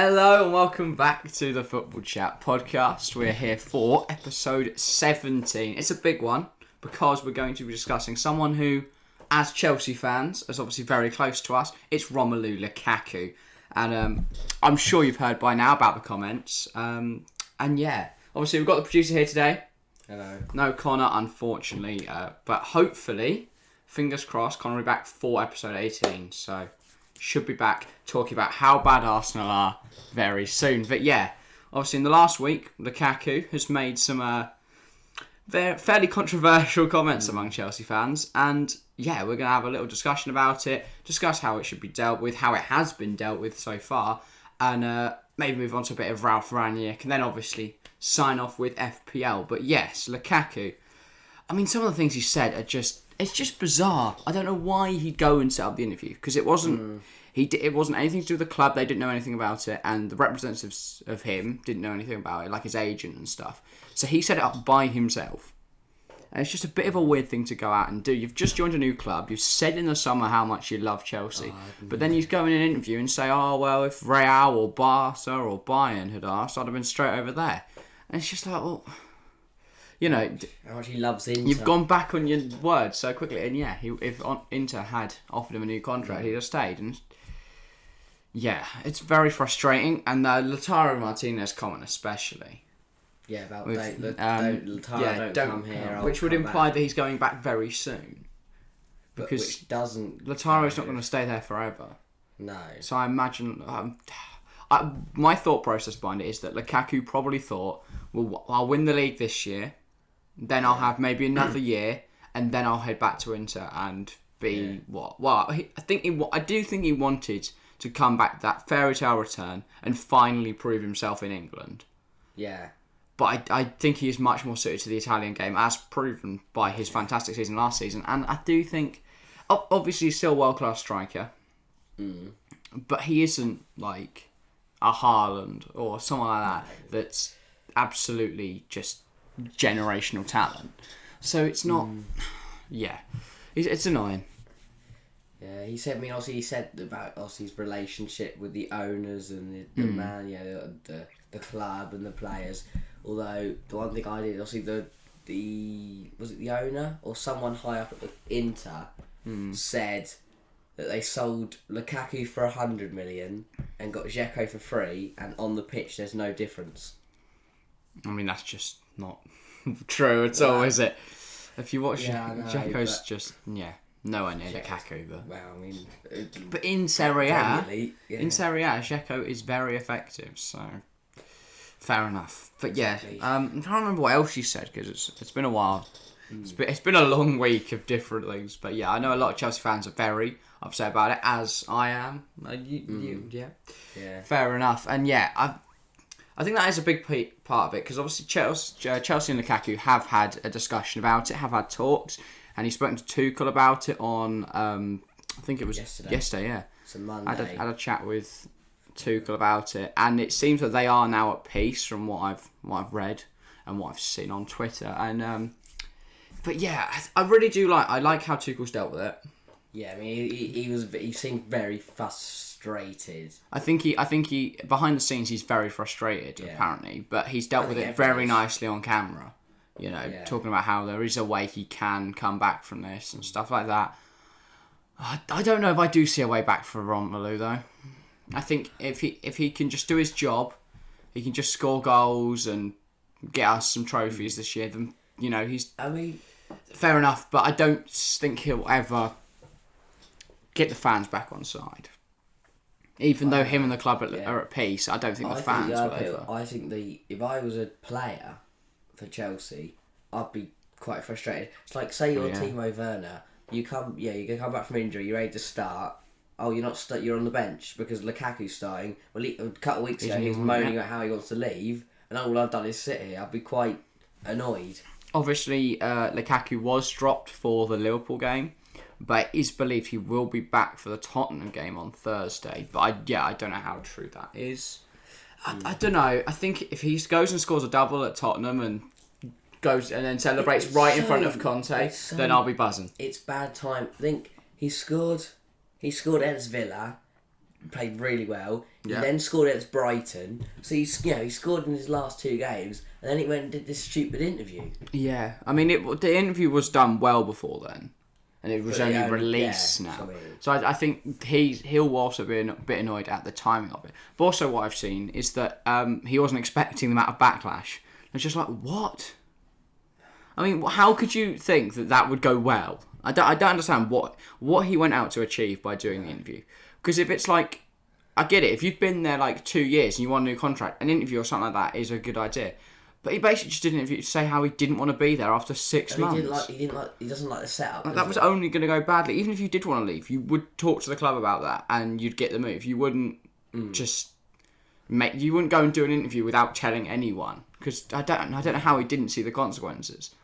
Hello and welcome back to the Football Chat podcast. We're here for episode 17. It's a big one because we're going to be discussing someone who, as Chelsea fans, is obviously very close to us. It's Romelu Lukaku. And I'm sure you've heard by now about the comments. And yeah, obviously we've got the producer here today. Hello. No Connor, unfortunately. But hopefully, fingers crossed, Connor will be back for episode 18. So should be back talking about how bad Arsenal are very soon. But yeah, obviously in the last week, Lukaku has made some fairly controversial comments among Chelsea fans. And yeah, we're going to have a little discussion about it, discuss how it should be dealt with, how it has been dealt with so far, and maybe move on to a bit of Ralph Rangnick, and then obviously sign off with FPL. But yes, Lukaku, I mean, some of the things he said are it's just bizarre. I don't know why he'd go and set up the interview, because it wasn't it wasn't anything to do with the club. They didn't know anything about it, and the representatives of him didn't know anything about it, like his agent and stuff. So he set it up by himself. And it's just a bit of a weird thing to go out and do. You've just joined a new club. You've said in the summer how much you love Chelsea. But then you go in an interview and say, oh, well, if Real or Barca or Bayern had asked, I'd have been straight over there. And it's just like, well, you know, how much he loves Inter. You've gone back on your word so quickly. And yeah, if Inter had offered him a new contract, he'd have stayed. And yeah, it's very frustrating. And the Lautaro Martinez comment especially. Yeah, about don't come here. Which would imply that he's going back very soon. Because which doesn't. Lataro's not going to stay there forever. No. So I imagine. My thought process behind it is that Lukaku probably thought, well, I'll win the league this year, then I'll have maybe another year, and then I'll head back to Inter and be what? Well, I do think he wanted to come back, that fairy tale return, and finally prove himself in England. Yeah. But I think he is much more suited to the Italian game, as proven by his fantastic season last season. And I do think, obviously, he's still a world-class striker. But he isn't like a Haaland or someone like that that's absolutely just generational talent. So it's not... Yeah. It's annoying. Yeah, he said about his relationship with the owners and the man, the club and the players. Although the one thing I did, obviously was it the owner or someone high up at the Inter said that they sold Lukaku for 100 million and got Dzeko for free, and on the pitch there's no difference. I mean, that's just not true at all, is it? If you watch Dzeko's just nowhere near Lukaku, but well, I mean, but in Serie A, Dzeko is very effective, so fair enough. But exactly. I'm trying to remember what else you said, because it's been a while. It's been a long week of different things, but yeah, I know a lot of Chelsea fans are very upset about it, as I am. Fair enough. And yeah, I think that is a big part of it, because obviously Chelsea and Lukaku have had a discussion about it, have had talks, and he's spoken to Tuchel about it on, I think it was yesterday, yeah. It's a Monday. I had a chat with Tuchel about it, and it seems that they are now at peace from what I've read and what I've seen on Twitter. And but yeah, I really do like how Tuchel's dealt with it. Yeah, I mean, he seemed very frustrated. I think he behind the scenes he's very frustrated apparently, but he's dealt with it very nicely on camera. You know, talking about how there is a way he can come back from this and stuff like that. I don't know if I do see a way back for Romelu though. I think if he can just do his job, he can just score goals and get us some trophies this year, then he's fair enough. But I don't think he'll ever get the fans back on side. Even though him and the club are at peace, I don't think the fans will ever. I think if I was a player for Chelsea, I'd be quite frustrated. It's like, say you're Timo Werner, you come back from injury, you're ready to start. Oh, you're not you're on the bench because Lukaku's starting. Well, a couple of weeks ago he was moaning about how he wants to leave, and all I've done is sit here. I'd be quite annoyed. Obviously, Lukaku was dropped for the Liverpool game, but it is believed he will be back for the Tottenham game on Thursday. But I don't know how true that is. I don't know. I think if he goes and scores a double at Tottenham and goes and then celebrates in front of Conte, then I'll be buzzing. It's bad time. I think he scored against Villa, played really well. He Yeah. then scored against Brighton. So he scored in his last 2 games, and then he went and did this stupid interview. Yeah, I mean, the interview was done well before then, and it was But only released now. So I think he'll also be a bit annoyed at the timing of it. But also what I've seen is that he wasn't expecting the amount of backlash. It's just like, what? I mean, how could you think that would go well? I don't understand what he went out to achieve by doing the interview. Because if it's like, I get it, if you've been there like 2 years and you want a new contract, an interview or something like that is a good idea. But he basically just did an interview to say how he didn't want to be there after 6 months. He doesn't like the setup. That was only going to go badly. Even if you did want to leave, you would talk to the club about that and you'd get the move. You wouldn't you wouldn't go and do an interview without telling anyone. Because I don't know how he didn't see the consequences.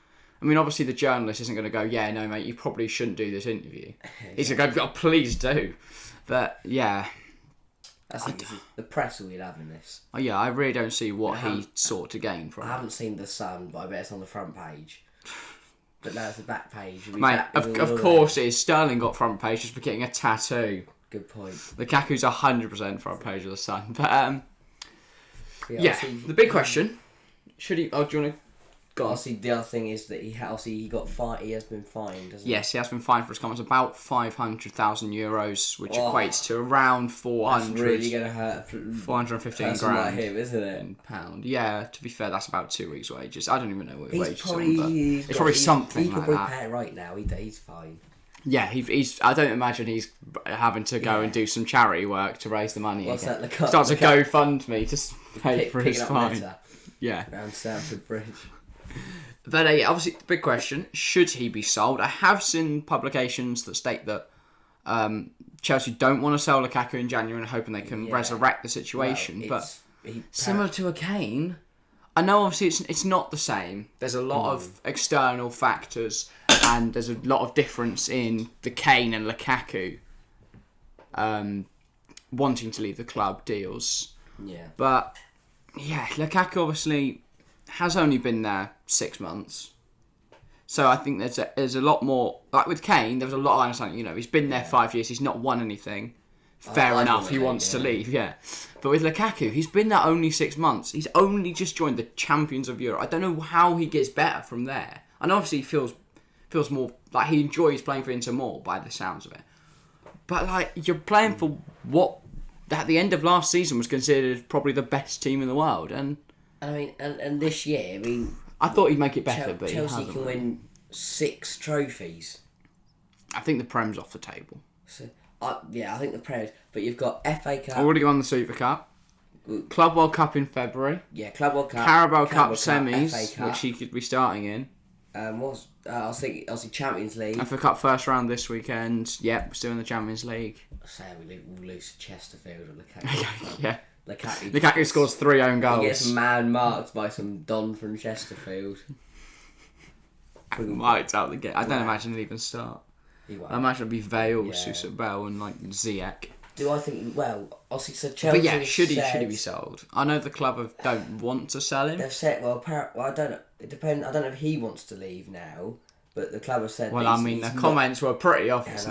I mean, obviously the journalist isn't going to go, yeah, no, mate, you probably shouldn't do this interview. He's going to go, oh, please do. But, yeah. The press will be having this. Oh, yeah, I really don't see what he sought to gain from it. I haven't seen The Sun, but I bet it's on the front page. But that's the back page. Mate, of course it is. Sterling got front page just for getting a tattoo. Good point. Lukaku's 100% front page of The Sun. But, the big question, should he... Oh, do you want to... Obviously, the other thing is that he got fined. He has been fined, hasn't he? Yes, he has been fined for his comments. About €500,000, which equates to around 400. That's really going to hurt. 415 grand. Like him, isn't it? In pound. Yeah, to be fair, that's about 2 weeks' wages. I don't even know what his wages are. It's probably something like that. He can pay it right now. He's fine. Yeah, he's. I don't imagine he's having to go and do some charity work to raise the money. What's again. that? Starts a GoFundMe to pay for his fine. Yeah. Around Stamford Bridge. But obviously, the big question, should he be sold? I have seen publications that state that Chelsea don't want to sell Lukaku in January and hoping they can resurrect the situation. But similar to a Kane, I know obviously it's not the same. There's a lot of external factors and there's a lot of difference in the Kane and Lukaku wanting to leave the club deals. Yeah. But, yeah, Lukaku obviously has only been there 6 months. So I think there's a lot more... Like with Kane, there was a lot of understanding. He's been there 5 years. He's not won anything. Fair enough, he wants to leave, yeah. But with Lukaku, he's been there only 6 months. He's only just joined the Champions of Europe. I don't know how he gets better from there. And obviously he feels more... Like, he enjoys playing for Inter more, by the sounds of it. But, like, you're playing for what, at the end of last season, was considered probably the best team in the world. And I memean, and this year, I thought he'd make it better, but Chelsea can win 6 trophies. I think the Prem's off the table. So, I think the Prem. But you've got FA Cup. Already won the Super Cup. Club World Cup in February. Yeah, Club World Cup. Carabao Cup semis, FA Cup. which he could be starting in. I was thinking, obviously, Champions League. FA Cup first round this weekend. Yep, we're still in the Champions League. Say we'll lose to Chesterfield or Lukaku. Yeah. Lukaku scores 3 own goals. He gets man-marked by some Don from Chesterfield. Marked out the game. I don't imagine he'll even start. He won't. I imagine it'll be Vale, Sousa Bell and Ziyech. Do I think... Well, obviously, so Chelsea... But yeah, should he be sold? I know the club don't want to sell him. They've said... Well, I don't know. It depends. I don't know if he wants to leave now, but the club have said... Well, I mean, the comments were pretty obvious.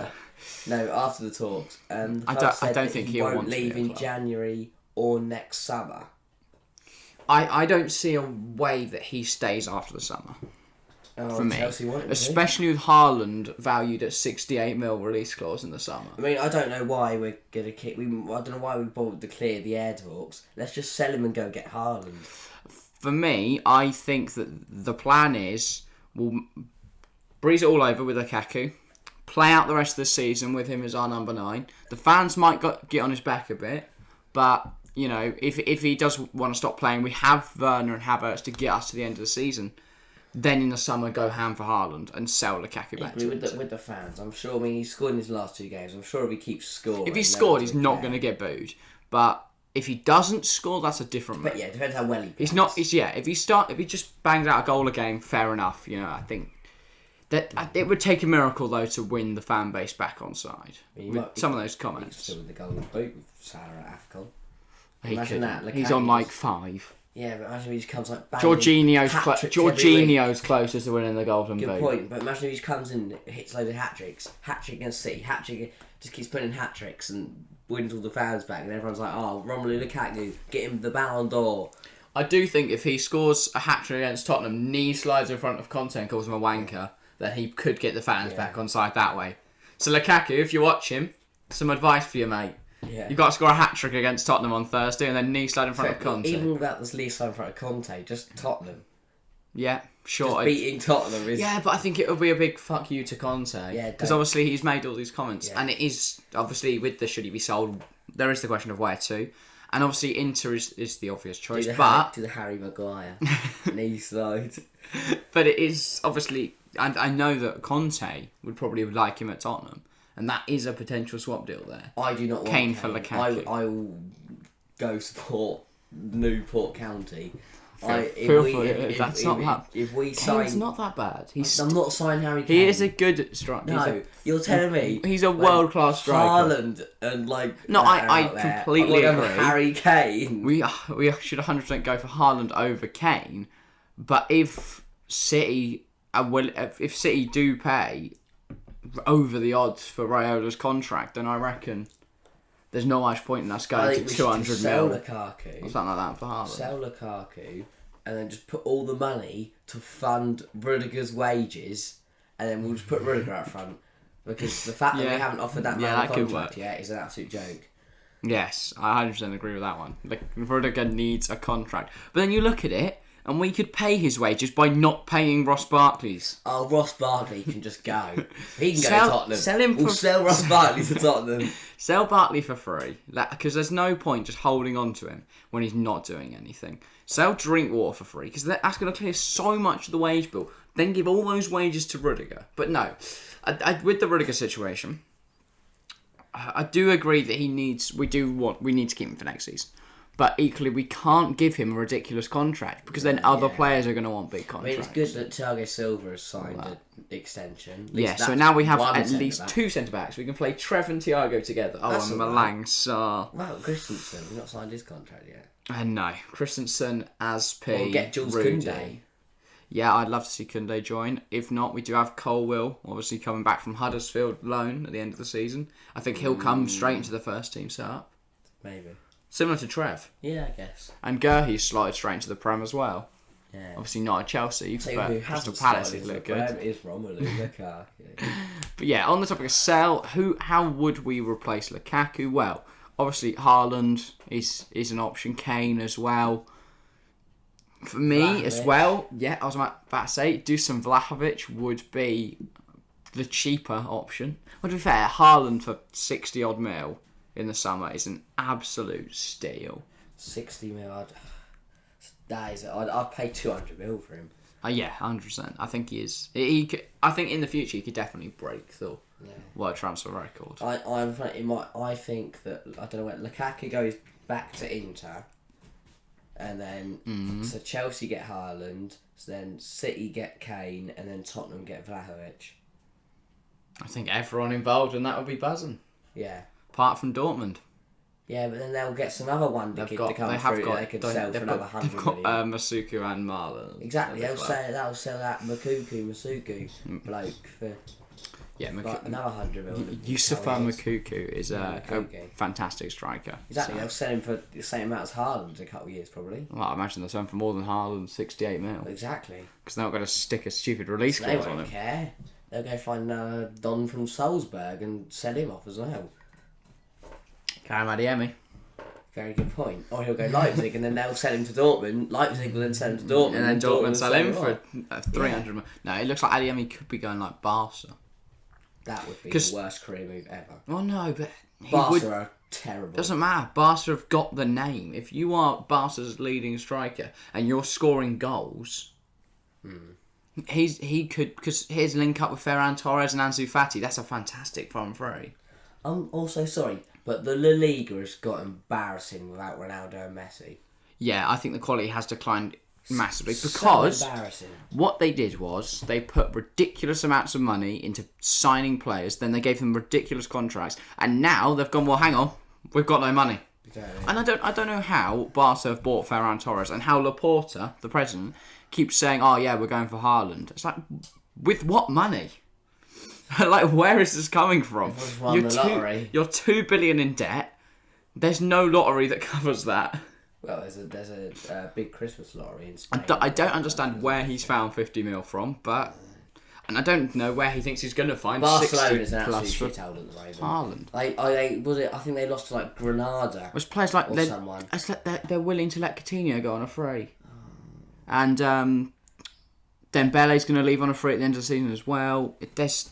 No, after the talks. I don't think he won't leave in January or next summer. I don't see a way that he stays after the summer. For me, especially with Haaland valued at 68 mil release clause in the summer. I mean, I don't know why we're gonna I don't know why we bothered to clear the air talks. Let's just sell him and go get Haaland. For me, I think that the plan is we'll breeze it all over with Lukaku, play out the rest of the season with him as our number 9. The fans might get on his back a bit, but if he does want to stop playing, we have Werner and Havertz to get us to the end of the season. Then in the summer, go ham for Haaland and sell Lukaku back to with the fans. I'm sure. I mean, he's scored in his last 2 games. I'm sure if he keeps scoring. If he scored, he's not going to get booed. But if he doesn't score, that's a different. But yeah, it depends how well he plays. He's not. If he just bangs out a goal a game, fair enough. I think that it would take a miracle though to win the fan base back on side. With some of those comments. He's still with the golden boot with Salah at AFCON. Imagine that. He's on like 5. Yeah, but imagine if he just comes like Jorginho's closest to winning the Golden Boot. Good point, but imagine if he just comes in and hits loads of hat-tricks. Hat-trick against City, hat-trick just keeps putting hat tricks and wins all the fans back, and everyone's like, oh, Romelu Lukaku, get him the Ballon d'Or. I do think if he scores a hat-trick against Tottenham, knee slides in front of Conte and calls him a wanker, then he could get the fans back on side that way. So Lukaku, if you watch him, some advice for you, mate. Yeah. You've got to score a hat-trick against Tottenham on Thursday and then knee slide in front of Conte. Even without this knee slide in front of Conte, just Tottenham. Yeah, sure. Just beating Tottenham is... Yeah, but I think it will be a big fuck you to Conte. Yeah, because obviously he's made all these comments. Yeah. And it is, obviously, with the should he be sold, there is the question of where to. And obviously Inter is the obvious choice. to But the Harry Maguire knee slide. But it is, obviously, and I know that Conte would probably like him at Tottenham. And that is a potential swap deal there. I do not want Kane for Lukaku. I will go support Newport County. If we sign... Kane's not that bad. I'm not signing Harry Kane. He is a good striker. No, you're telling me... He's a world-class striker. Haaland and, like... No, I completely agree. Harry Kane. We should 100% go for Haaland over Kane. But if City do pay over the odds for Rayola's contract, then I reckon there's no much point in us going to 200 sell mil. Lukaku, or something like that for Haaland. Sell Lukaku, and then just put all the money to fund Rudiger's wages, and then we'll just put Rudiger up front. Because the fact that we haven't offered that man a contract yet is an absolute joke. Yes, I 100% agree with that one. Like, Rudiger needs a contract. But then you look at it, and we could pay his wages by not paying Ross Barkley's. Oh, Ross Barkley can just go. He can go to Tottenham. Sell Ross Barkley to Tottenham. Sell Barkley for free, because there's no point just holding on to him when he's not doing anything. Sell Drinkwater for free, because that's going to clear so much of the wage bill. Then give all those wages to Rudiger. But no, with the Rudiger situation, I do agree that we need to keep him for next season. But equally, we can't give him a ridiculous contract because then other players are going to want big contracts. I mean, it's good that Thiago Silva has signed an extension. Yeah, so now we have at least two centre-backs. We can play Trev and Thiago together. That's and Malang Sarr. Well, Christensen, we've not signed his contract yet. No. Christensen, Asp, We'll get Jules Koundé. Yeah, I'd love to see Koundé join. If not, we do have Colwill, obviously coming back from Huddersfield loan at the end of the season. I think he'll come straight into the first team setup. Maybe. Similar to Trev. Yeah, I guess. And Gurhi's slotted straight into the Prem as well. Yeah. Obviously not at Chelsea, but Crystal Palace is look good. Is Romelu Lukaku. But yeah, on the topic of sell, how would we replace Lukaku? Well, obviously Haaland is an option. Kane as well. For me as well, yeah, I was about to say, Dusan Vlahovic would be the cheaper option. Well, to be fair, Haaland for 60 odd mil in the summer is an absolute steal. 60 mil, I'd pay 200 mil for him. Yeah, 100%. I think he is. I think in the future he could definitely break the world transfer record. I think that, I don't know when Lukaku goes back to Inter, and then so Chelsea get Haaland, so then City get Kane, and then Tottenham get Vlahovic. I think everyone involved in that would be buzzing. Yeah. Apart from Dortmund. Yeah, but then they'll get some other wonder kid to come through that they could sell for another 100 million. Masuku and Marlon. Exactly, they'll sell that Masuku bloke for another 100 million. Yusufa Masuku is a fantastic striker. Exactly, they'll sell him for the same amount as Haaland in a couple of years probably. Well, I imagine they'll sell him for more than Haaland, 68 mil. Exactly. Because they're not going to stick a stupid release clause on him. They won't care. They'll go find Don from Salzburg and sell him off as well. Karim Adeyemi. Very good point. Or he'll go Leipzig and then they'll sell him to Dortmund. Leipzig will then sell him to Dortmund. And then Dortmund sell him for 300 million. No, it looks like Adeyemi could be going like Barca. That would be the worst career move ever. Oh no, but Barca are terrible. Doesn't matter. Barca have got the name. If you are Barca's leading striker and you're scoring goals, he could, because his link up with Ferran Torres and Ansu Fati, that's a fantastic front three. I'm also sorry, but the La Liga has got embarrassing without Ronaldo and Messi. Yeah, I think the quality has declined massively because so embarrassing. What they did was they put ridiculous amounts of money into signing players, then they gave them ridiculous contracts, and now they've gone, well, hang on, we've got no money. Exactly. And I don't know how Barca have bought Ferran Torres and how Laporta, the president, keeps saying, oh yeah, we're going for Haaland. It's like, with what money? Like, where is this coming from? Everyone's won the lottery. You're 2 billion in debt. There's no lottery that covers that. Well, there's a big Christmas lottery in Spain. I don't understand where he's found 50 mil from, but... And I don't know where he thinks he's going to find Barcelona's 60 an plus absolute for shithole at the moment. Haaland. I think they lost to like Granada. There's players like... Or someone. It's like they're willing to let Coutinho go on a free. And Dembele's going to leave on a free at the end of the season as well. There's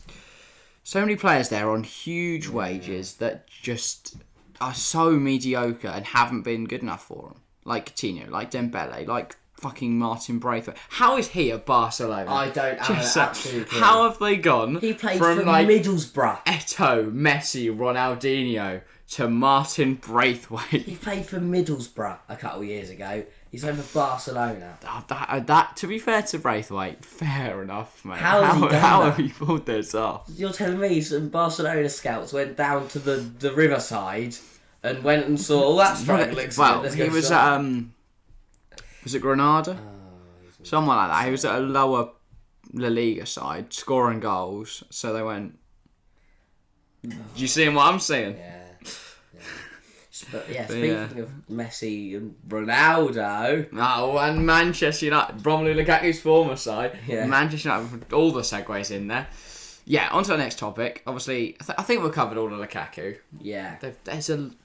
so many players there on huge wages that just are so mediocre and haven't been good enough for them. Like Coutinho, like Dembele, like fucking Martin Braithwaite. How is he at Barcelona? I don't have an absolute clue. How have they gone He played from for like Middlesbrough. Eto, Messi, Ronaldinho to Martin Braithwaite? He played for Middlesbrough a couple of years ago. He's playing for Barcelona. That, to be fair to Braithwaite, fair enough, mate. How have you pulled this off? You're telling me some Barcelona scouts went down to the riverside and went and saw all that striker looks Well, good. Let's he go was shop. at was it Granada? Someone like that. He was at a lower La Liga side, scoring goals. So they went. Do you see what I'm seeing? Yeah. But speaking of Messi and Ronaldo. Oh, and Manchester United, Romelu Lukaku's former side. Yeah. Manchester United, with all the segues in there. Yeah, on to the next topic. Obviously, I think we've covered all of Lukaku. Yeah.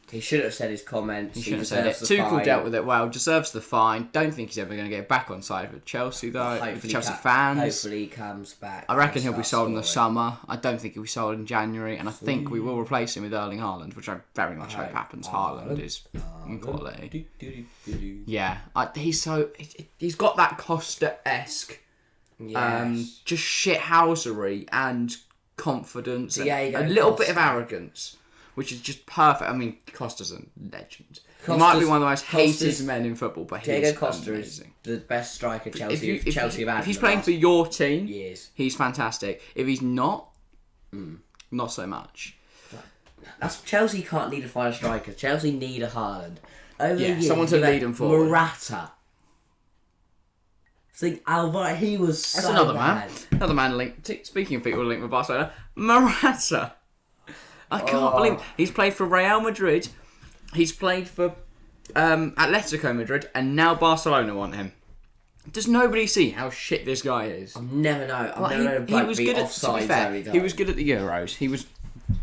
He should have said his comments. He should have said it. Tuchel dealt with it well, deserves the fine. Don't think he's ever going to get back on side with Chelsea, though. With the Chelsea fans. Hopefully he comes back. I reckon he'll be sold in the summer. I don't think he'll be sold in January. And I think we will replace him with Erling Haaland, which I very much hope happens. Haaland is in quality. Yeah. He's got that Costa-esque just shithousery and confidence and a little bit of arrogance, which is just perfect. I mean, Costa's a legend. He might be one of the most hated men in football, but he's Costa amazing. Is the best striker Chelsea have had. If he's playing for your team, he's fantastic. If he's not, not so much. That's Chelsea can't need to find a striker. Chelsea need a Haaland. Someone to lead them forward. Morata. See, Alvaro, he was so That's another bad. man. Another man linked. Speaking of people linked with Barcelona, Morata. I can't believe he's played for Real Madrid. He's played for Atletico Madrid, and now Barcelona want him. Does nobody see how shit this guy is? I've never known. He was good at. To be fair, he was good at the Euros. He was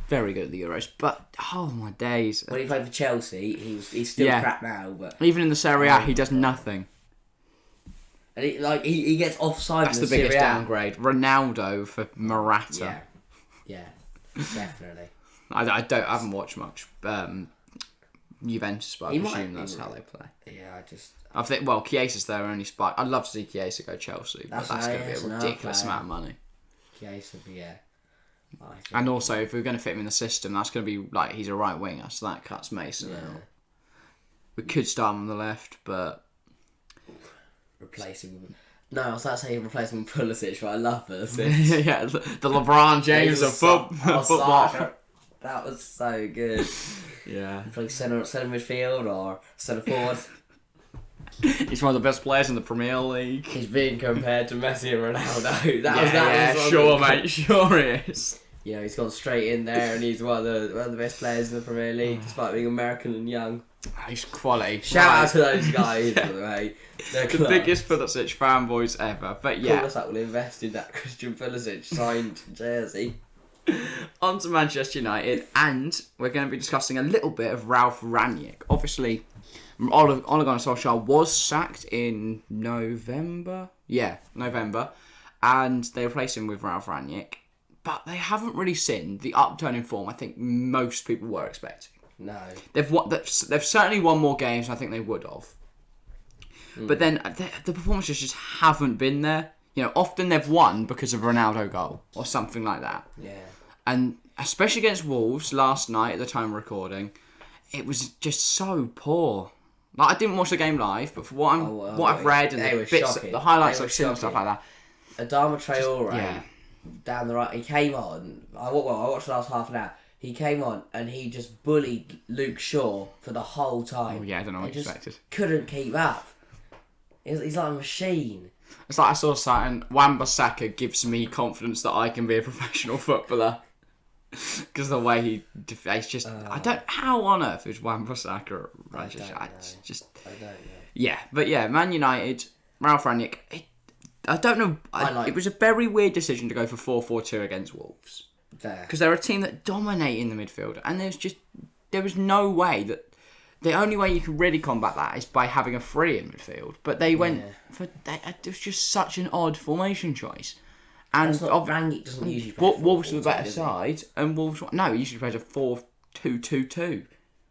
very good at the Euros. But oh my days! When he played for Chelsea, he's still crap now. But even in the Serie A, he does nothing. And he gets offside. That's the biggest downgrade. Ronaldo for Morata. Yeah, definitely. I haven't watched much Juventus, but I presume that's how they play. Yeah, I think Chiesa's their only spot. I'd love to see Chiesa go Chelsea, but that's going to be a ridiculous amount of money. Chiesa, yeah. And also, if we're going to fit him in the system, that's going to be like he's a right winger, so that cuts Mason out. We could start him on the left, but replace him with... No, I was about to say replace him with Pulisic, but I love Pulisic. Yeah, the LeBron James of football. That was so good. Yeah. Like centre midfield or centre forward. He's one of the best players in the Premier League. He's being compared to Messi and Ronaldo. Sure, mate. Sure he is. Yeah, he's gone straight in there, and he's one of the best players in the Premier League, despite being American and young. He's quality. Shout out to those guys, by the way. They're the biggest Pulisic fanboys ever. But yeah, Call us up, we'll invest in that Christian Pulisic signed jersey. On to Manchester United, and we're going to be discussing a little bit of Ralph Rangnick. Obviously, Ole Gunnar Solskjaer was sacked in November. Yeah, November. And they replaced him with Ralph Rangnick. But they haven't really seen the upturn in form I think most people were expecting. No. They've certainly won more games than I think they would have. But then the performances just haven't been there. You know, often they've won because of a Ronaldo goal or something like that. Yeah. And especially against Wolves last night at the time of recording, it was just so poor. Like, I didn't watch the game live, but for what I've read and the highlights I've seen and stuff like that. Adama Traore, down the right, he came on. I watched the last half an hour. He came on and he just bullied Luke Shaw for the whole time. Oh yeah, I don't know what you expected. Couldn't keep up. He's like a machine. It's like I saw something. Wan-Bissaka gives me confidence that I can be a professional footballer. Because the way he it's just I don't. How on earth is Wan-Bissaka? I don't know. Yeah, but yeah, Man United, Ralph Rangnick. I don't know. It was a very weird decision to go for 4-4-2 against Wolves because they're a team that dominate in the midfield, and there was no way that. The only way you can really combat that is by having a free in midfield. But they went for it was just such an odd formation choice. And Rangnick doesn't usually play Wolves are the better side, and Wolves he usually plays a 4-2-2-2.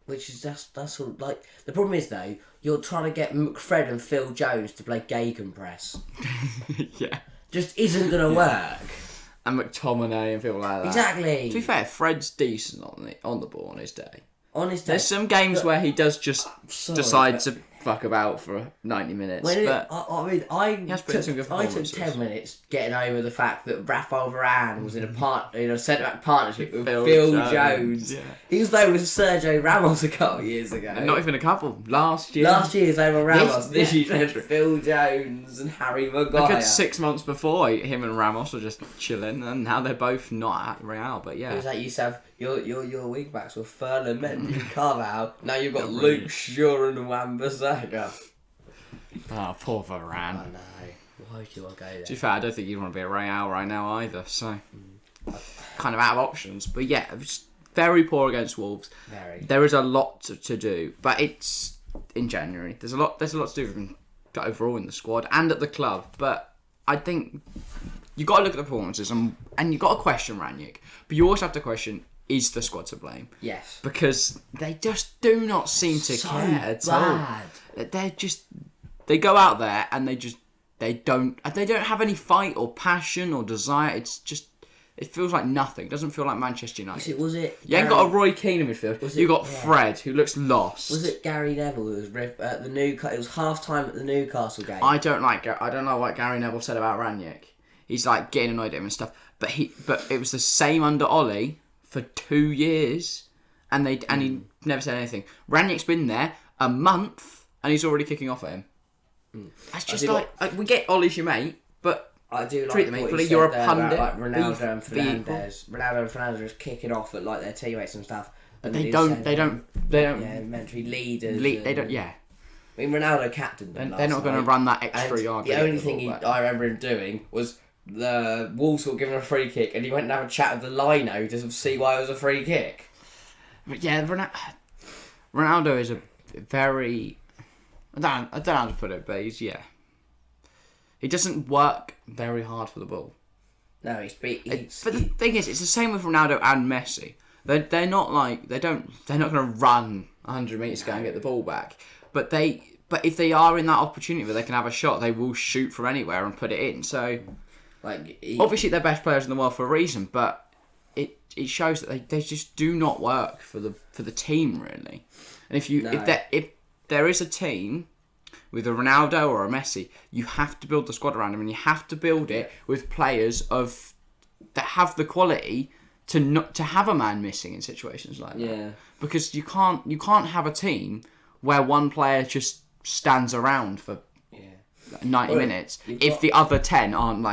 Which is that's all, like the problem is though you're trying to get McFred and Phil Jones to play gegenpress. Yeah, just isn't gonna work. And McTominay and people like that. Exactly. To be fair, Fred's decent on the ball on his day. Honestly, there's some games where he does just decide to fuck about for 90 minutes. I took 10 minutes getting over the fact that Rafael Varane was in a centre-back partnership with Phil Jones. Yeah. He was there with Sergio Ramos a couple of years ago. And not even a couple. Last year. Last year was over Ramos. This year Phil Jones and Harry Maguire. A good 6 months before, him and Ramos were just chilling, and now they're both not at Real. But yeah, it was like you have your wing backs were Furlan, Mendy, and Carvalho. Now you've got Luke Shaw and Wan-Bissaka. Oh, poor Varane. I know. Why do I go there? To be fair, I don't think you want to be a Real right now either, so kind of out of options. But yeah, it was very poor against Wolves. Very. There is a lot to do, but it's in January. There's a lot to do overall in the squad and at the club. But I think you got to look at the performances and you got to question Rangnick, but you also have to question. Is the squad to blame? Yes. Because they just do not seem to care at all. They go out there and they don't have any fight or passion or desire. It's just it feels like nothing. It doesn't feel like Manchester United. Was it? You ain't got a Roy Keane in midfield. You got Fred who looks lost. Was it Gary Neville who was at the Newcastle? It was half time at the Newcastle game. I don't know what Gary Neville said about Rangnick. He's like getting annoyed at him and stuff. But it was the same under Ollie. For 2 years, and he never said anything. Rangnick's been there a month, and he's already kicking off at him. That's just we get Ollie's your mate, but I do treat like them you're a pundit. About, like Ronaldo and Fernandes. Ronaldo and Fernandes are kicking off at like their teammates and stuff. But they don't. Yeah, meant to be leaders. They don't. Yeah. I mean, Ronaldo captained them. They're not going to run that extra yard. The only thing I remember him doing was. The Wolves were given a free kick and he went and have a chat with the lino to see why it was a free kick. But yeah, Ronaldo is a very... I don't know how to put it, but he doesn't work very hard for the ball. No, but the thing is, it's the same with Ronaldo and Messi. They're not going to run 100 metres to go and get the ball back. But if they are in that opportunity where they can have a shot, they will shoot from anywhere and put it in. So... obviously they're best players in the world for a reason, but it shows that they just do not work for the team really. And if there is a team with a Ronaldo or a Messi, you have to build the squad around them, and you have to build it with players that have the quality to have a man missing in situations like that. Yeah. Because you can't have a team where one player just stands around for 90 minutes if the other 10 aren't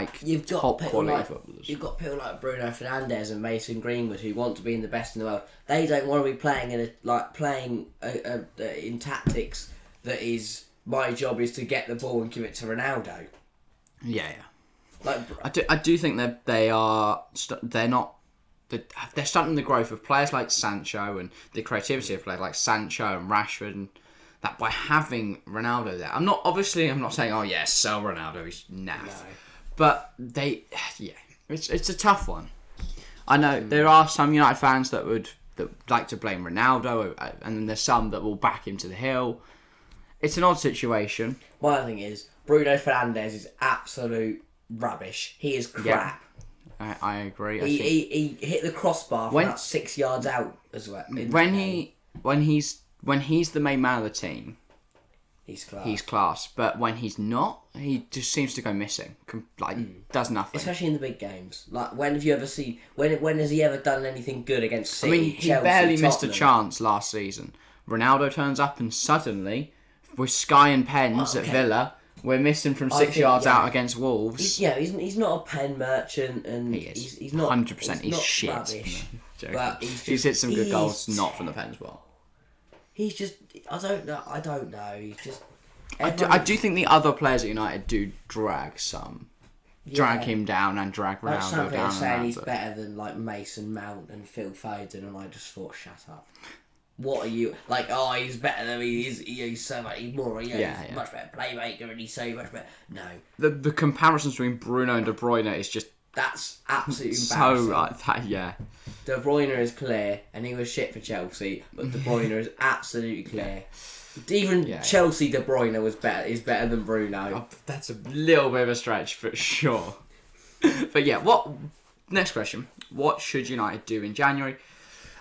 top quality footballers. You've got people like Bruno Fernandes and Mason Greenwood who want to be in the best in the world. They don't want to be playing in tactics that is my job is to get the ball and give it to Ronaldo. Yeah. I do think that they're stunting the growth of players like Sancho and the creativity of players like Sancho and Rashford and that by having Ronaldo there. I'm not saying, oh yeah, sell Ronaldo, he's naff. No. But it's a tough one. I know there are some United fans that like to blame Ronaldo, and then there's some that will back him to the hill. It's an odd situation. My thing is, Bruno Fernandes is absolute rubbish. He is crap. Yeah, I agree. He hit the crossbar from about 6 yards out as well. When he's the main man of the team, he's class. But when he's not, he just seems to go missing. Does nothing. Especially in the big games. Like, when have you ever seen... When has he ever done anything good against City, he Chelsea, barely missed a chance last season. Ronaldo turns up and suddenly, with Sky and Pens at Villa, We're missing from I 6 think, yards yeah. out against Wolves. He's not a pen merchant, and He is. he's not 100%. He's not shit. rubbish. Joking. But he's He's hit some good he's- goals, not from the pen as well. He's just I don't know. He's just. I do think the other players at United do drag him down and drag Like Ronaldo some people down. are saying and he's that, better than like Mason Mount and Phil Foden, and I just thought, shut up. What are you like? Oh, he's better than me. He's so much. He's more. He's much better playmaker, and he's so much better. No, the comparisons between Bruno and De Bruyne is just that's absolutely so embarrassing. yeah. De Bruyne is clear, and he was shit for Chelsea, but De Bruyne is absolutely clear. Even Chelsea De Bruyne is better than Bruno. Oh, that's a little bit of a stretch for sure. But yeah, next question. What should United do in January?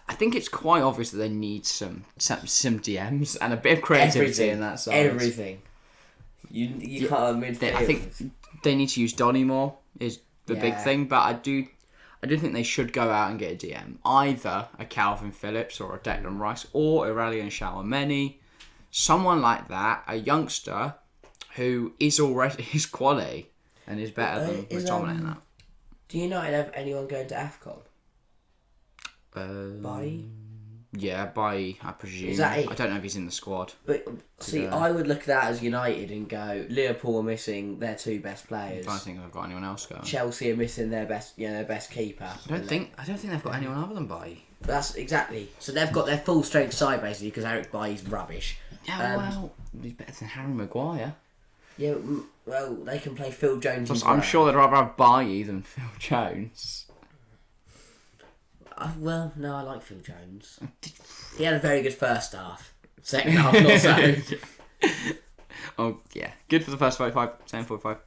I think it's quite obvious that they need some DMs and a bit of creativity in that side. Everything. You can't midfield. I think they need to use Donny more is the big thing, but I do think they should go out and get a DM. Either a Calvin Phillips or a Declan Rice or Aurelien Tchouameni. Someone like that, a youngster who is quality and is better than McTominay in that. Do United have anyone going to AFCON? Bailly? Yeah, Bailly, I presume. Is that it? I don't know if he's in the squad. But see, I would look at that as United and go, Liverpool are missing their two best players. I don't think I've got anyone else going. Chelsea are missing their best keeper. I don't think they've got anyone other than Bailly. That's exactly. So they've got their full strength side basically because Eric Bailly's rubbish. Yeah, well, he's better than Harry Maguire. Yeah, well, they can play Phil Jones. Plus, I'm sure they'd rather have Bailly than Phil Jones. Well, no, I like Phil Jones. He had a very good first half. Second half, not so. Oh, yeah. Good for the first 45, second 45,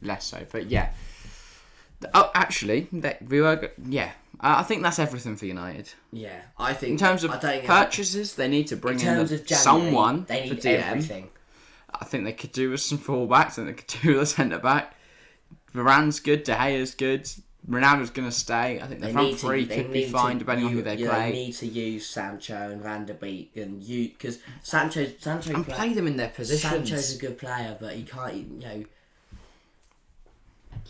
less so. But yeah. Oh, actually, I think that's everything for United. Yeah, I think... In terms of purchases, they need to bring in someone they need for DM. Everything. I think they could do with some fullbacks. I think they could do with a centre-back. Varane's good, De Gea's good. Ronaldo's going to stay. I think the front three could be fine depending on who they play. They need to use Sancho and Van der Beek and you because Sancho and play them in their positions. Sancho's a good player, but he can't.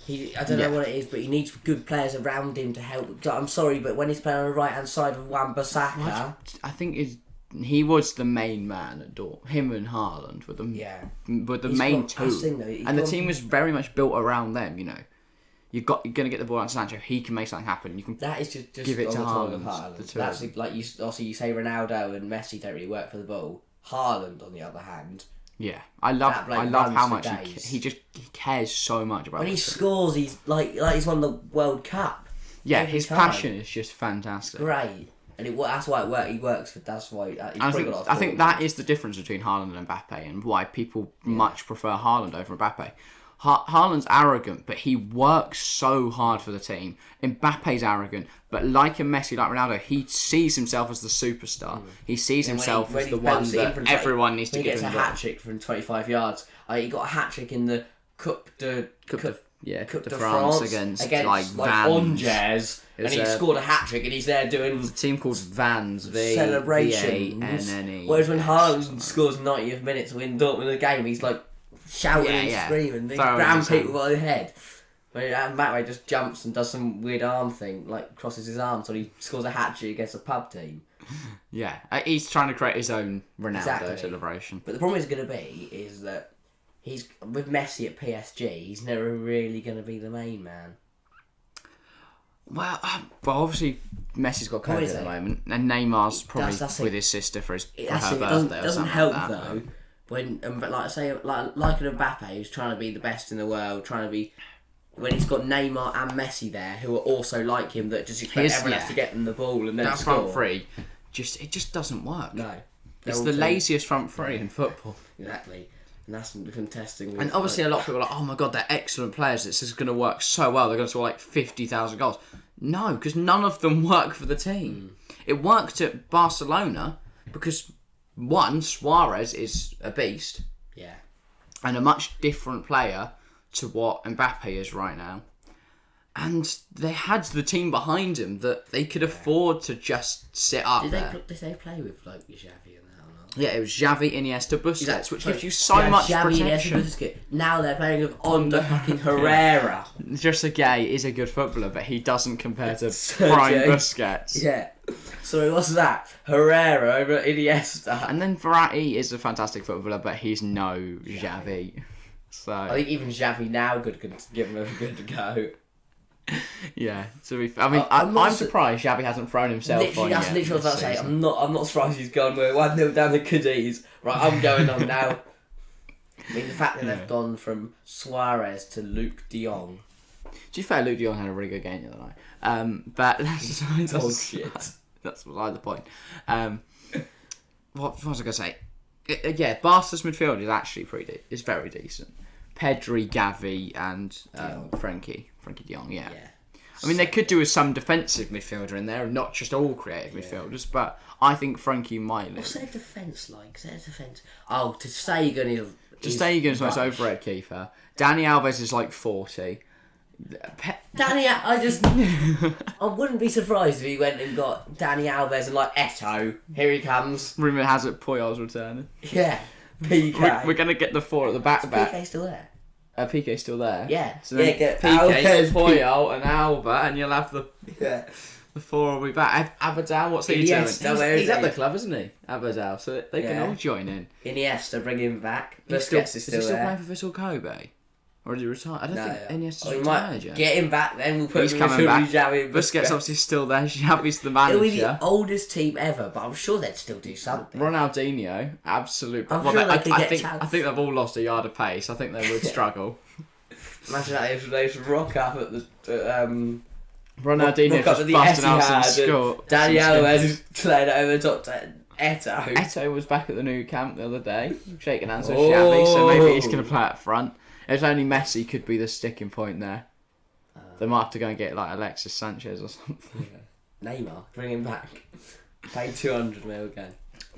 I don't know what it is, but he needs good players around him to help. I'm sorry, but when he's playing on the right hand side with Wan-Bissaka, I think he was the main man at Dortmund. Him and Haaland were the main two, and the team was very much built around them. You're going to get the ball out to Sancho. He can make something happen. You can. That is just give it to Haaland. That's like you say Ronaldo and Messi don't really work for the ball. Haaland, on the other hand. Yeah, I love how much he cares so much about. When he scores, he's like he's won the World Cup. Yeah, his passion is just fantastic. Great, and that's why it works. He works for. That's why. I think that is the difference between Haaland and Mbappe, and why people much prefer Haaland over Mbappe. Haaland's arrogant, but he works so hard for the team. Mbappe's arrogant, but like a Messi, like Ronaldo, he sees himself as the superstar. He sees himself as the one that everyone needs to give him. He gets a hat-trick from 25 yards. He got a hat-trick in the Coupe de France against like Angers, and he scored a hat-trick, and he's there doing... There's a team called Vans, celebrations. Whereas when Haaland scores 90th minute to win Dortmund the game, he's like shouting and screaming, they grab people by the head. When Mbappe just jumps and does some weird arm thing, like crosses his arms when he scores a hat-trick against a pub team. Yeah, he's trying to create his own Ronaldo celebration. But the problem is going to be is that he's with Messi at PSG. He's never really going to be the main man. Well, obviously Messi's got COVID at the moment, and Neymar's probably with his sister for her birthday. It doesn't help though. When like an Mbappe who's trying to be the best in the world, when he's got Neymar and Messi there who are also like him that just expect everyone else to get them the ball and then that score. Front three, it just doesn't work. No, it's the laziest front three in football. Exactly, and that's contesting. And obviously, a lot of people are like, "Oh my god, they're excellent players. This is going to work so well. They're going to score like 50,000 goals." No, because none of them work for the team. It worked at Barcelona because. One, Suarez is a beast. Yeah. And a much different player to what Mbappe is right now. And they had the team behind him that they could afford to just sit up there. Did they play with like Xavi and that or not? Yeah, it was Xavi, Iniesta, Busquets, which gives you so much Xavi, protection. Iniesta, Busquets. now they're playing with Onda fucking Herrera. Trezeguet is a good footballer, but he doesn't compare to Sergio. prime Busquets. Yeah. So what's that? Herrera over at Iniesta. And then Verratti is a fantastic footballer, but he's no Xavi. So I think even Xavi now could give him a good go. yeah, to be fair, I mean, I'm surprised Xavi hasn't thrown himself Literally, on that's yet literally what I was this about to say. season. I'm not surprised he's gone. We're 1-0 down to Cadiz. Right, I'm going on now. I mean, the fact that they've gone from Suarez to Luke de Jong. To be fair, Luke de Jong had a really good game the other night. But that's Bullshit. That's beside the point. What was I going to say? Yeah, Barca's midfield is actually is very decent. Pedri, Gavi, and Frankie de Jong. Yeah. I mean, they could do with some defensive midfielder in there, and not just all creative midfielders. But I think Frankie might. What's their defence like? Is their defence? Oh, to Stegen is. Stegen's the most overrated keeper. Dani Alves is like 40. Danny, I wouldn't be surprised if he went and got Dani Alves and like Eto. Here he comes. Rumour has it Puyol's returning. Yeah, PK. We're going to get the four at the back. PK still there? PK's still there. Yeah. So then get PK, Alves, Puyol, and Alba, and you'll have the Yeah. four will be back. Abadal, what's he Iniesta, doing? where is He's at he? the club, isn't he? Abadal, so they can all join in. Iniesta, bring him back. Is he Busquets is still still there. playing for Vissel Kobe? Or did he retire? I don't think Iniesta's we retired might yet. get him back then. We'll put He's him coming in back. Xavi, Busquets obviously still there. Xavi's the It'll be the manager. oldest team ever, but I'm sure they'd still do something. Ronaldinho, absolute. I'm sure they could I get think chance. I think they've all lost a yard of pace. I think they would struggle. Imagine that if they should rock up at the Ronaldinho rock up just at the busting out some Etihad score. and Dani Alves is playing it over the top to Eto. Eto was back at the new camp the other day, shaking hands with Oh. Xavi, so maybe he's going to play up front. If only Messi could be the sticking point there. They might have to go and get like Alexis Sanchez or something. Neymar, bring him back. Pay 200 mil again.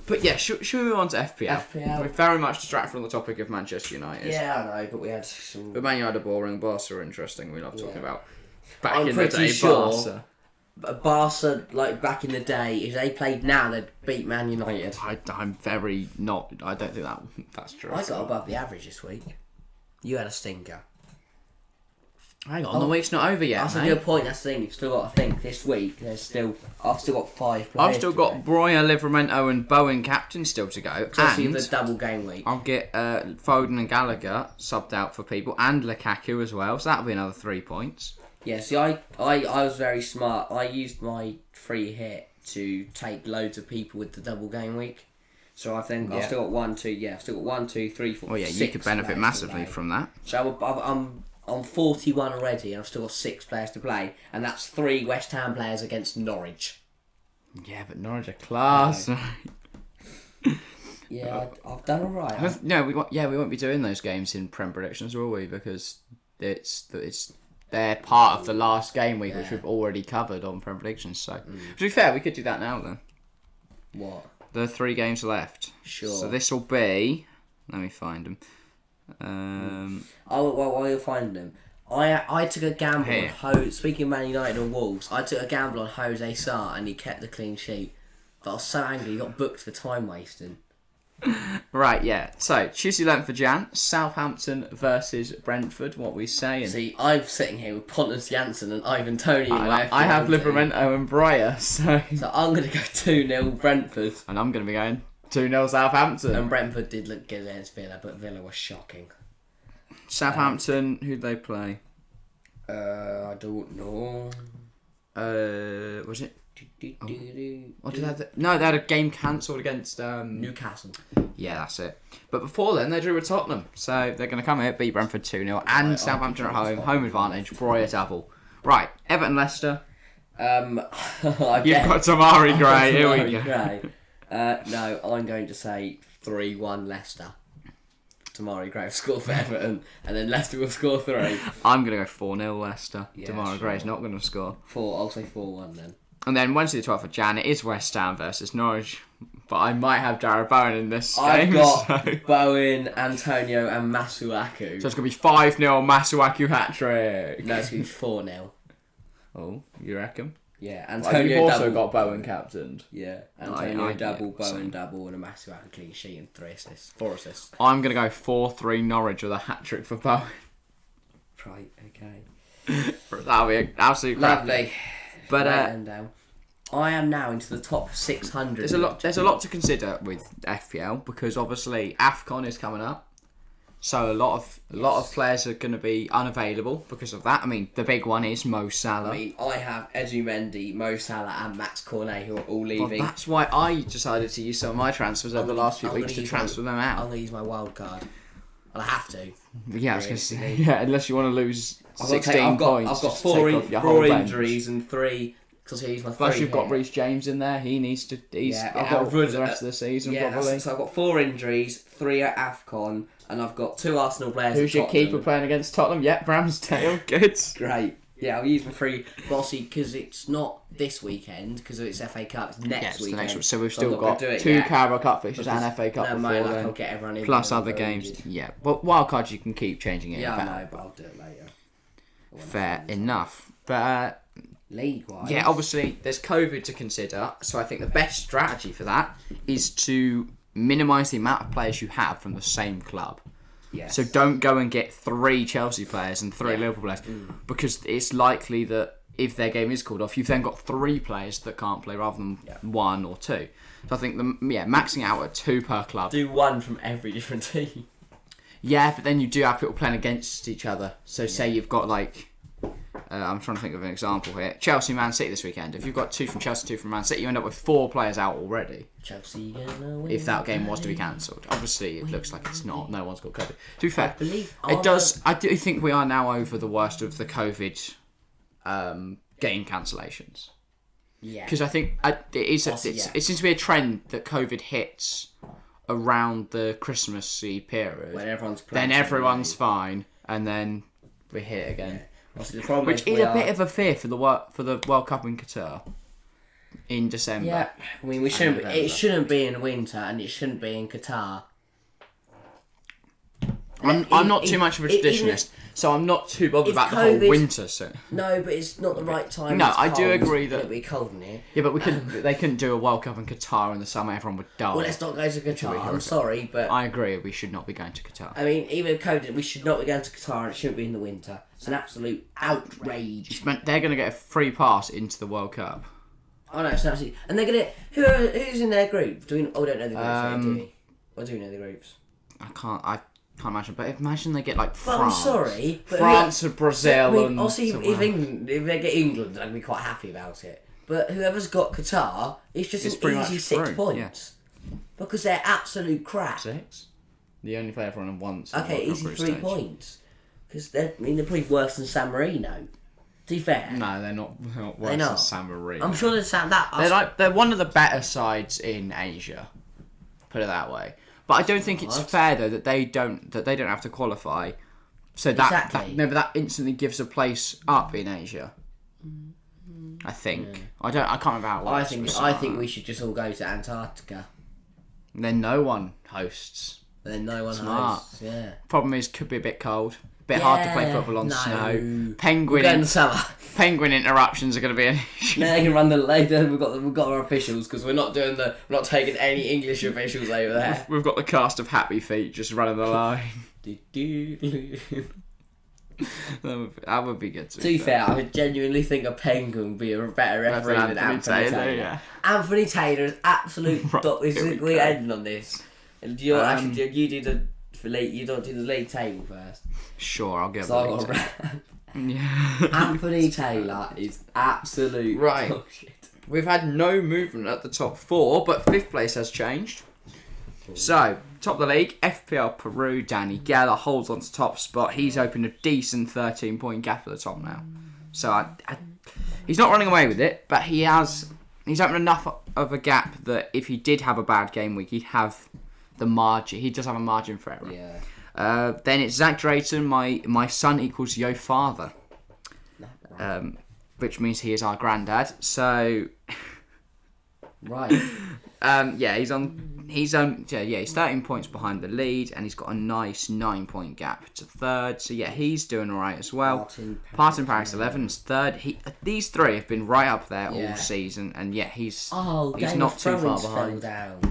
But yeah, should we move on to FPL? FPL. We're very much distracted from the topic of Manchester United. Yeah, I know, but we had some. But Man United are boring, Barca are interesting. We love talking about back I'm in the pretty day, sure Barca. Barca, like back in the day, if they played now, they'd beat Man United. I'm very not. I don't think that's true. I got above the average this week. You had a stinker. Hang on, the week's not over yet, That's mate. a good point. That's the thing. You've still got to think. This week, I've still got 5 players. I've still got Breuer, Livramento, and Bowen captain still to go, Especially and the double game week. I'll get Foden and Gallagher subbed out for people, and Lukaku as well. So that'll be another 3 points. Yeah. See, I was very smart. I used my free hit to take loads of people with the double game week. So I think I've still got 1, 2. Yeah, I've still got 1, 2, 3, 4. Well, yeah, you 6 could benefit players massively to play. from that. So I'm on 41 already, and I've still got 6 players to play, and that's 3 West Ham players against Norwich. Yeah, but Norwich are class. Yeah, I've done all right. No, we won't be doing those games in Prem predictions, will we? Because they're part of the last game week, which we've already covered on Prem predictions. So, to be fair, we could do that now then. What? There are 3 games left. Sure. So this will be. Let me find them. While you're finding them, I took a gamble Here. on speaking of Man United and Wolves, I took a gamble on Jose Sarr and he kept the clean sheet. But I was so angry he got booked for time wasting. Right, yeah. So Tuesday 11th of Jan, Southampton versus Brentford. What we saying? See, I'm sitting here with Pontus Janssen and Ivan Toney. I have Livramento and Breuer, so I'm going to go 2-0 Brentford. and I'm going to be going 2-0 Southampton. And Brentford did look good against Villa, but Villa was shocking. Southampton, who'd they play? I don't know. Was it? What did they have? No, they had a game cancelled against Newcastle. Yeah, that's it. But before then, they drew with Tottenham, so they're going to come here, beat Brentford 2-0, and Southampton at home advantage, Breuer double. Right, Everton Leicester. You've You've got Tamari Gray. Here we go. Gray. No, I'm going to say 3-1 Leicester. Tamari Gray will score for Everton, and then Leicester will score 3. I'm going to go 4-0 Leicester. Yeah, Tamari sure. Gray's not going to score. I'll say 4-1 then. And then Wednesday the 12th of Jan, it is West Ham versus Norwich. But I might have Jared Bowen in this I've game. got So Bowen, Antonio, and Masuaku. it's going to be 5-0 Masuaku hat-trick. No, it's going to be 4-0. Oh, you reckon? Yeah, Like, Antonio you've also double. got Bowen captained. Yeah, I Antonio double, get Bowen same. double, and a massive out clean sheet and 3 assists, 4 assists. I'm going to go 4-3 Norwich with a hat-trick for Bowen. Right, okay. That'll be an absolute crap. Lovely. But I am now into the top 600. there's a lot to consider with FPL because obviously AFCON is coming up. So a lot of players are going to be unavailable because of that. I mean, the big one is Mo Salah. I mean, I have Edu Mendy, Mo Salah, and Max Cornet who are all leaving. Well, that's why I decided to use some of my transfers over the last few weeks to transfer them I'm out. going to use my wild card. Well, I have to. Yeah, I was going to say, unless you want to lose I've 16 points. I've got just to take off your whole four bench. injuries and 3. Because I use my Plus, 3 you've got here. Reece James in there. He needs to. He's I've out got for the rest of the season, probably. So I've got 4 injuries, 3 at AFCON, and I've got 2 Arsenal players. Who's at your keeper Tottenham. playing against Tottenham? Yep, Ramsdale. Good. Great. Yeah, I'll use my 3. Bossy, because it's not this weekend, because it's FA Cup, it's next The weekend. next one. So we've I'm still not gonna got do it 2 yet. Carabao Cup fixtures and Because FA Cup no, before mate, then. I'll get everyone in. Plus when other I'm games. injured. Yeah, but wild cards you can keep changing it. Yeah, I back. know, but I'll do it later. Fair enough. But League-wise. yeah, obviously there's COVID to consider. So I think the best strategy for that is to minimise the amount of players you have from the same club. Yes. So don't go and get 3 Chelsea players and 3 Liverpool players because it's likely that if their game is called off, you've then got 3 players that can't play rather than 1 or 2. So I think maxing out at 2 per club. Do 1 from every different team. Yeah, but then you do have people playing against each other. So say you've got like, I'm trying to think of an example here. Chelsea, Man City this weekend. If you've got 2 from Chelsea, 2 from Man City, you end up with 4 players out already. Chelsea gonna win. If that game was to be cancelled, obviously it looks like it's not. No one's got COVID. To be fair, believe- it does. I do think we are now over the worst of the COVID game cancellations. Yeah. Because I think it seems to be a trend that COVID hits around the Christmassy period. When everyone's playing. Then everyone's fine, and then we hit it again. Obviously, the problem Which is a bit of a fear for the World Cup in Qatar in December. Yeah, I mean, we shouldn't. November. It shouldn't be in winter, and it shouldn't be in Qatar. I'm not too much of a traditionalist, so I'm not too bothered about the whole COVID winter. So. No, but it's not the right time. No, it's I do cold. agree that- It'll be cold in here. Yeah, but they couldn't do a World Cup in Qatar in the summer. Everyone would die. Well, let's not go to Qatar. I'm sorry, but I agree. We should not be going to Qatar. I mean, even COVID, we should not be going to Qatar, and it shouldn't be in the winter. It's an absolute outrage. It's meant they're going to get a free pass into the World Cup. Oh no, it's absolutely. And they're gonna. Who's in their group? We don't know the groups, yet, do we? Or do we know the groups? I can't imagine. But imagine they get like Well, France. I'm sorry, but France or Brazil. I mean, and obviously, somewhere. if they get England, I'd be quite happy about it. But whoever's got Qatar, it's just It's an pretty easy much 6 through, points. Because they're absolute crap. 6. The only player everyone once. in the Okay, World Cup easy group 3 stage. points. Because they're probably worse than San Marino. To be fair. No, they're not worse They're than not. San Marino. I'm sure They're one of the better sides in Asia. Put it that way. But I don't think it's fair though that they don't have to qualify. So Exactly. but that instantly gives a place up in Asia. I think. I can't remember how it works. I think we should just all go to Antarctica. Then no one hosts. Then no one Smart. hosts. Yeah. Problem is, could be a bit cold. Bit hard to play Yeah, football on no. snow. We're Penguin going to summer. penguin interruptions are going to be an issue. Now they can run the later. We've got our officials because we're not taking any English officials over there. We've got the cast of Happy Feet just running the line. That would be good. To be fair, I genuinely think a penguin would be a better referee than Anthony Taylor. Yeah. Anthony Taylor is absolute. Right, here we we go. ending on this. And you do the league. You don't do the league table first. Sure, I'll give So it. Yeah. Anthony Taylor is absolute Right. bullshit. We've had no movement at the top 4, but 5th place has changed. So, top of the league, FPL Peru, Danny Geller holds on to top spot. He's opened a decent 13-point gap at the top now. So, he's not running away with it, but he's opened enough of a gap that if he did have a bad game week, he'd have the margin. He does have a margin for error. Yeah. Then it's Zach Drayton, my son equals yo father. Which means he is our granddad. So, Right. He's 13 points behind the lead, and he's got a nice 9-point gap to third. So yeah, he's doing alright as well. Parton Paris 11 is third. These three have been right up there all season, and yeah, he's not too far behind. Down.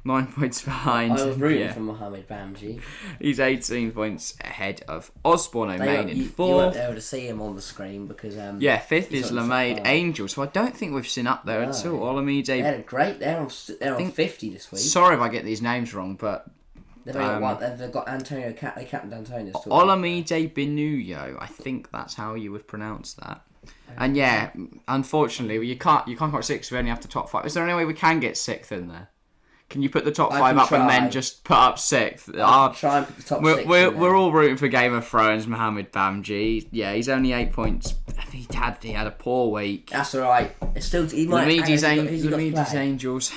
9 points behind. I was rooting for Mohamed Bamji. He's 18 points ahead of Osborne O'Main in You fourth. won't be able to see him on the screen because fifth is Lamade Angel, so I don't think we've seen up there at all. Olamide. They're great. They're on 50 this week. Sorry if I get these names wrong, but They've got Antonio. They captained Antonio. Olamide Binuyo. I think that's how you would pronounce that. And yeah, unfortunately, you can't got sixth. We only have to top five. Is there any way we can get sixth in there? Can you put the top five up and then just put up sixth? Try and put the top six. We're all rooting for Game of Thrones. Mohamed Bamji. Yeah, he's only 8 points. He had a poor week. That's all right. It's still Lamide's Angels.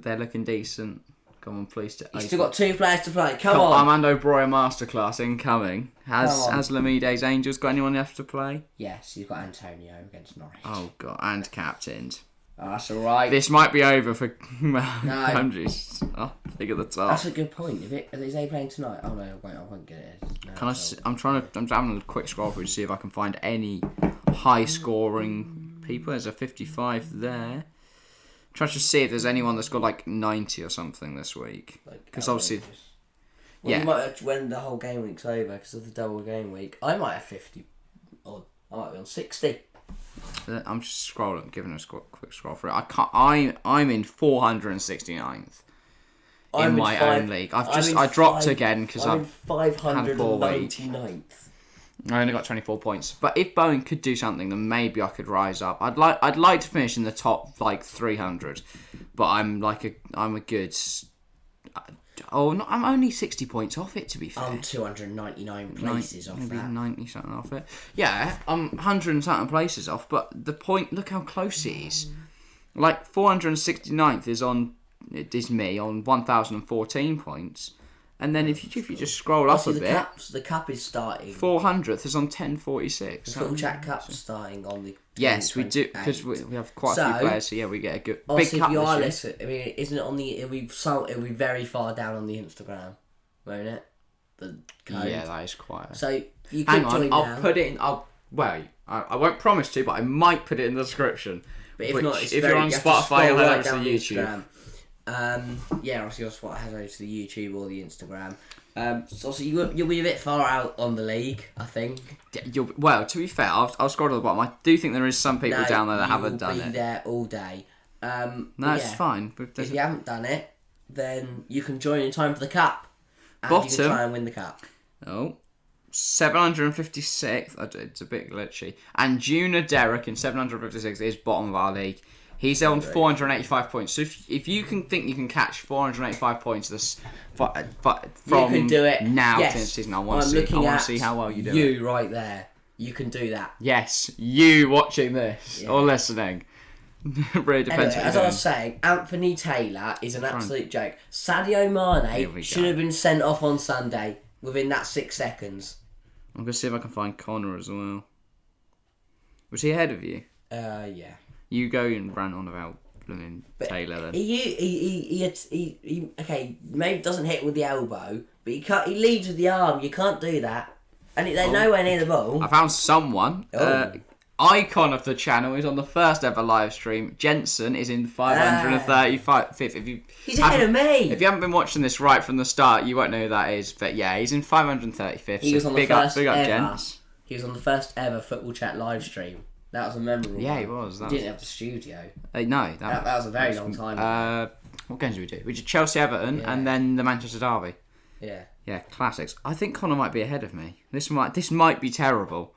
They're looking decent. Come on, please. He's still got 2 players to play. Come on. Armando Broya masterclass incoming. Has Lamide's Angels got anyone left to play? Yes, he's got Antonio against Norwich. Oh god, and captained. Oh, that's all right. This might be over for Bamji's. Oh, think at the top. That's a good point. Is they playing tonight? Oh no, I won't get it. No, I'm having a quick scroll through to see if I can find any high scoring people. There's a 55 there. Trying to see if there's anyone that's got like 90 or something this week. Because obviously, you might have when the whole game week's over because of the double game week. I might have 50, or I might be on 60. I'm just scrolling, giving a quick scroll through. I'm in 469th in my own league. I dropped again because I'm 599th. I only got 24 points. But if Bowen could do something, then maybe I could rise up. I'd like to finish in the top 300, but I'm a good. Oh, no, I'm only 60 points off it, to be fair. I'm 299 places off maybe that. 90 something off it. Yeah, I'm 100 and something places off, but the point, look how close it is. 469th is me on 1,014 points. And then if you just scroll up a bit... The cap is starting. 400th is on 1046. The Football Chat Cup's starting on the... Yes, we do, because we have quite a few players, so yeah, we get a good big cup if you are listening, I mean, isn't it on the... It'll be very far down on the Instagram, won't it? The code. Yeah, that is quite... So, you can join now. I'll put it in... I won't promise to, but I might put it in the description. But if not, if you're on Spotify, you'll head over to YouTube. Obviously your spot head over to the YouTube or the Instagram. So you'll be a bit far out on the league, I think. To be fair, I'll scroll to the bottom. I do think there is some people down there that haven't done it. You'll be there all day. It's fine. If you haven't done it, then you can join in time for the cup. And you can try and win the cup. 756th. It's a bit glitchy. And Juna Derrick in 756 is bottom of our league. He's on 485 points. So if you think you can catch 485 points from you can do it now to the season, I want to see how well you do. You right there. You can do that. Yes, you watching this or listening. Really depends. Anyway, as I was saying, Anthony Taylor is an absolute joke. Sadio Mane should have been sent off on Sunday within that 6 seconds. I'm going to see if I can find Connor as well. Was he ahead of you? Yeah. You go and rant on about Taylor then. He maybe doesn't hit with the elbow, but he leads with the arm. You can't do that. And they're nowhere near the ball. I found someone. Icon of the channel is on the first ever live stream. Jensen is in 535th. He's ahead of me. If you haven't been watching this right from the start, you won't know who that is. But yeah, he's in 535th. He was on the first big up, ever. Gents. He was on the first ever Football Chat live stream. That was a memorable one. Yeah, he was. He didn't have the studio. No. That was a very long time ago. What games did we do? We did Chelsea-Everton and then the Manchester Derby. Yeah. Yeah, classics. I think Connor might be ahead of me. This might be terrible.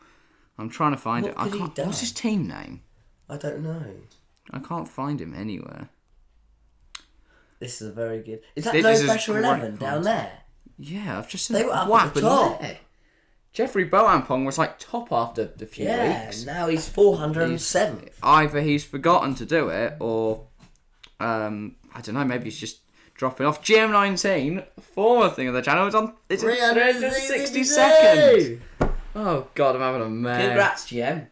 I'm trying to find it. What's his team name? I don't know. I can't find him anywhere. This is a very good... Is that No Pressure 11 down there? Yeah, I've just seen they were up at the top. There. Jeffrey Boampong was top after a few weeks. Yeah, now he's 407th. Either he's forgotten to do it, or I don't know. Maybe he's just dropping off. GM19, former thing of the channel, it's 362nd. Oh God, I'm having a mare. Congrats, GM.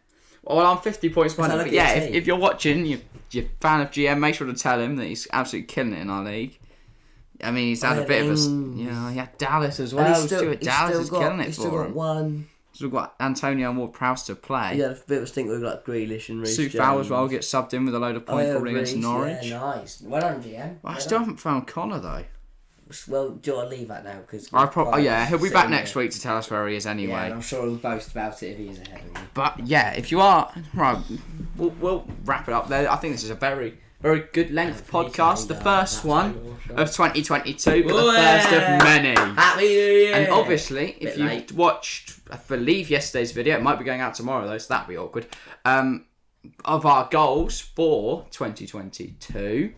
Well, I'm 50 points behind. But yeah, if you're watching, you're a fan of GM, make sure to tell him that he's absolutely killing it in our league. I mean, he's had a bit of a... he had Dallas as well. Stuart Dallas is killing it for him. He's still got one. So we've got Antonio and Ward-Prowse to play. He had a bit of a stink with like Grealish and Reece Sue Fowl as well gets subbed in with a load of points probably against Norwich. Yeah, nice. Well done, GM. I still haven't found Connor though. Well, do you want to leave that now? Cause he'll be back next week to tell us where he is anyway. Yeah, and I'm sure he'll boast about it if he is ahead of me. But yeah, if you are... Right, we'll wrap it up there. I think this is a very, very good length podcast. The first one of 2022, but the first of many. Happy New Year! And obviously, if you watched, I believe, yesterday's video, it might be going out tomorrow though, so that'd be awkward, of our goals for 2022,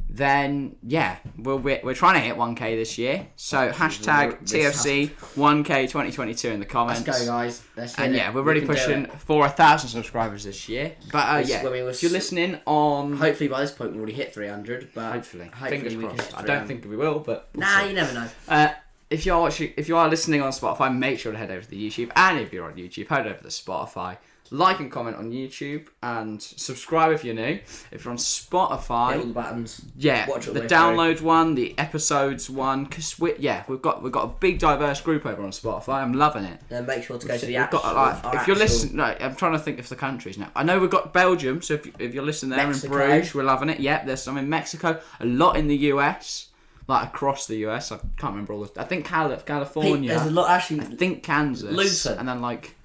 then yeah, we're trying to hit 1k this year. So hashtag TFC 1k 2022 in the comments. Let's go, guys. And yeah, we're really pushing for 1,000 subscribers this year. But if you're listening on... Hopefully by this point we've already hit 300, but... Hopefully. Fingers crossed. I don't think we will, but... You never know. If you are listening on Spotify, make sure to head over to the YouTube. And if you're on YouTube, head over to Spotify. Like and comment on YouTube and subscribe if you're new. If you're on Spotify, hit all the buttons. Yeah, the download one, the episodes one, because we've got a big diverse group over on Spotify. I'm loving it. Then make sure to go to the app. If you're listening, no, I'm trying to think of the countries now. I know we've got Belgium, so if you're listening there in Bruges, we're loving it. Yep, there's some in Mexico, a lot in the US. Like across the US, I can't remember all the. I think California. There's a lot actually. I think Kansas, Luton, and then like.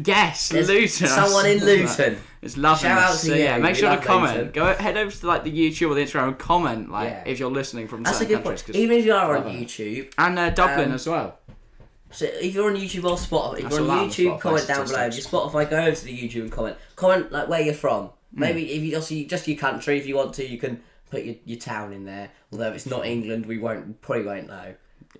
Yes, there's Luton. Someone in Luton. It's lovely. Shout out to you. Yeah, make sure to comment. Luton. Head over to like the YouTube or the Instagram and comment if you're listening from certain countries. Point. Even if you are on YouTube and Dublin as well. So if you're on YouTube or Spotify, if you're on YouTube, comment down below. If you're Spotify, go over to the YouTube and comment. Comment like where you're from. Maybe if you just your country, if you want to, you can put your town in there. Although if it's not England, we probably won't know.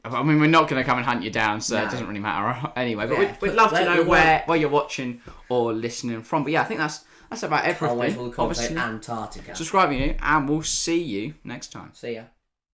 I mean, we're not going to come and hunt you down, so it doesn't really matter anyway. But we'd love to know where you're watching or listening from. But yeah, I think that's about everything. Obviously, Antarctica. Subscribe, and we'll see you next time. See ya.